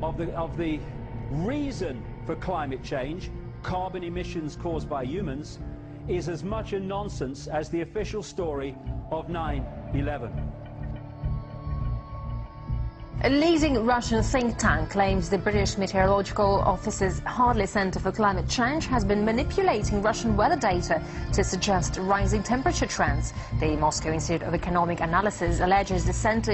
of the reason for climate change, carbon emissions caused by humans, is as much a nonsense as the official story of 9/11. A leading Russian think tank claims the British Meteorological Office's Hadley Center for Climate Change has been manipulating Russian weather data to suggest rising temperature trends. The Moscow Institute of Economic Analysis alleges the center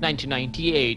1998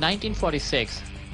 1946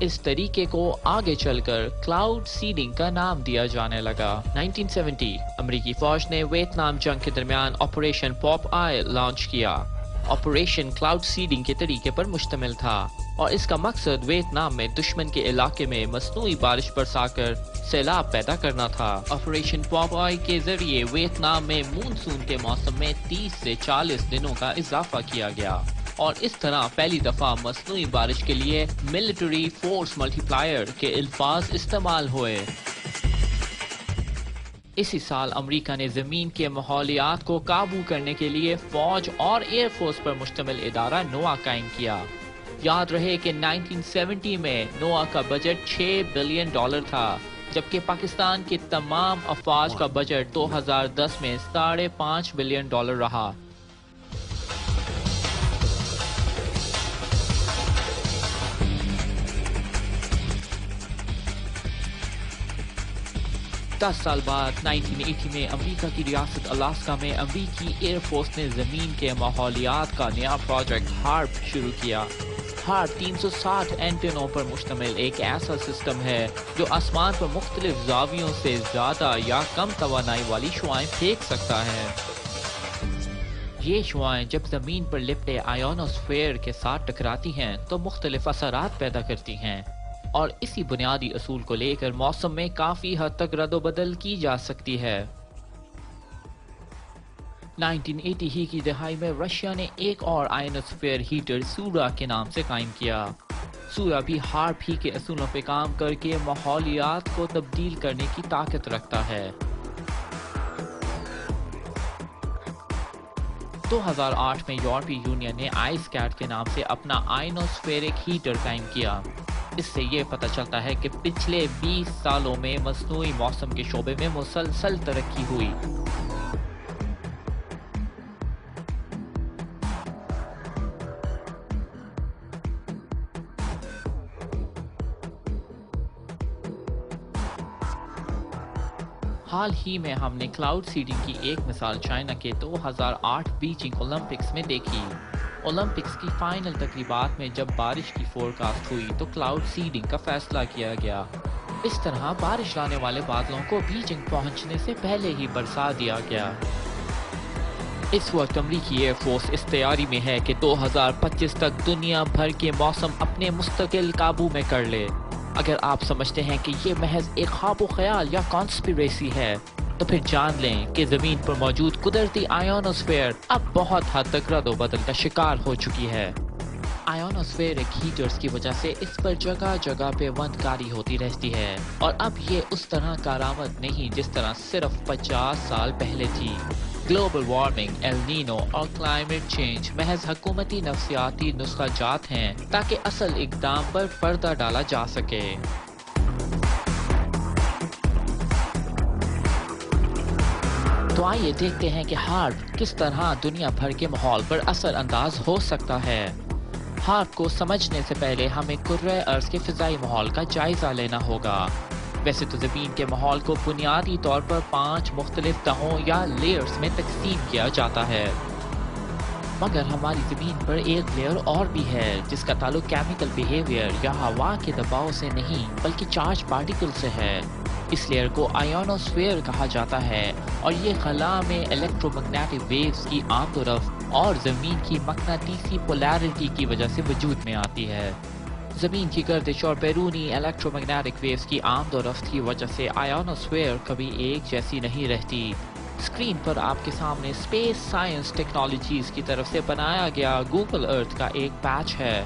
اس طریقے کو آگے چل کر cloud seeding کا نام دیا جانے لگا۔ 1970 امریکی فوج نے ویتنام جنگ کے درمیان آپریشن پاپ آئی لانچ کیا۔ آپریشن کلاؤڈ سیڈنگ کے طریقے پر مشتمل تھا اور اس کا مقصد ویتنام میں دشمن کے علاقے میں مصنوعی بارش برسا کر سیلاب پیدا کرنا تھا۔ آپریشن پاپ آئی کے ذریعے ویتنام میں مونسون کے موسم میں 30 سے 40 دنوں کا اضافہ کیا گیا اور اس طرح پہلی دفعہ مصنوعی بارش کے لیے ملٹری فورس ملٹی پلائر کے الفاظ استعمال ہوئے۔ اسی سال امریکہ نے زمین کے ماحولیات کو قابو کرنے کے لیے فوج اور ایئر فورس پر مشتمل ادارہ نوا قائم کیا۔ یاد رہے کہ 1970 میں نوا کا بجٹ $6 بلین تھا، جبکہ پاکستان کے تمام افواج کا بجٹ 2010 میں $5.5 بلین رہا۔ دس سال بعد 1980 میں امریکہ کی ریاست الاسکا میں امریکی ایئر فورس نے زمین کے ماحولیات کا نیا پروجیکٹ ہارپ شروع کیا۔ ہارپ 360 اینٹنوں پر مشتمل ایک ایسا سسٹم ہے جو آسمان پر مختلف زاویوں سے زیادہ یا کم توانائی والی شعاعیں پھینک سکتا ہے۔ یہ شعاعیں جب زمین پر لپٹے آئونوسفیئر کے ساتھ ٹکراتی ہیں تو مختلف اثرات پیدا کرتی ہیں اور اسی بنیادی اصول کو لے کر موسم میں کافی حد تک رد و بدل کی جا سکتی ہے۔ 1980 ہی کی دہائی میں رشیا نے ایک اور آئنوسفیئر ہیٹر سورا کے نام سے قائم کیا۔ سورا بھی ہارپ ہی کے اصولوں پہ کام کر کے ماحولیات کو تبدیل کرنے کی طاقت رکھتا ہے۔ 2008 میں یورپی یونین نے آئس کیٹ کے نام سے اپنا آئنوسفیرک ہیٹر قائم کیا۔ اس سے یہ پتہ چلتا ہے کہ پچھلے 20 سالوں میں مصنوعی موسم کے شعبے میں مسلسل ترقی ہوئی۔ حال ہی میں ہم نے کلاؤڈ سیڈنگ کی ایک مثال چائنا کے 2008 بیجنگ اولمپکس میں دیکھی۔ اولمپکس کی فائنل تقریبات میں جب بارش کی فورکاسٹ ہوئی تو کلاؤڈ سیڈنگ کا فیصلہ کیا گیا۔ اس طرح بارش لانے والے بادلوں کو بیجنگ پہنچنے سے پہلے ہی برسا دیا گیا۔ اس وقت امریکی ایئر فورس اس تیاری میں ہے کہ 2025 تک دنیا بھر کے موسم اپنے مستقل قابو میں کر لے۔ اگر آپ سمجھتے ہیں کہ یہ محض ایک خواب و خیال یا کانسپیریسی ہے تو پھر جان لیں کہ زمین پر موجود قدرتی آئونوسفیئر اب بہت حد تک رد و بدل کا شکار ہو چکی ہے۔ آئونوسفیرک ہیٹرز کی وجہ سے اس پر جگہ جگہ پہ وند کاری ہوتی رہتی ہے اور اب یہ اس طرح کارآمد نہیں جس طرح صرف 50 سال پہلے تھی۔ گلوبل وارمنگ، ایل نینو اور کلائمیٹ چینج محض حکومتی نفسیاتی نسخہ جات ہیں تاکہ اصل اقدام پر پردہ ڈالا جا سکے۔ تو آئیے دیکھتے ہیں کہ ہارپ کس طرح دنیا بھر کے ماحول پر اثر انداز ہو سکتا ہے۔ ہارپ کو سمجھنے سے پہلے ہمیں کرۂ ارض کے فضائی ماحول کا جائزہ لینا ہوگا۔ ویسے تو زمین کے ماحول کو بنیادی طور پر 5 مختلف تہوں یا لیئرز میں تقسیم کیا جاتا ہے، مگر ہماری زمین پر ایک لیئر اور بھی ہے جس کا تعلق کیمیکل بیہیویئر یا ہوا کے دباؤ سے نہیں بلکہ چارج پارٹیکل سے ہے۔ اس لیئر کو آئونوسفیئر کہا جاتا ہے اور یہ خلا میں الیکٹرو میگنیٹک ویوز کی آمد و رفت اور زمین کی مقناطیسی پولیرٹی کی وجہ سے وجود میں آتی ہے۔ زمین کی گردش اور بیرونی الیکٹرو میگنیٹک ویوز کی آمد و رفت کی وجہ سے آئونوسفیئر کبھی ایک جیسی نہیں رہتی۔ اسکرین پر آپ کے سامنے اسپیس سائنس ٹیکنالوجیز کی طرف سے بنایا گیا گوگل ارتھ کا ایک پیچ ہے۔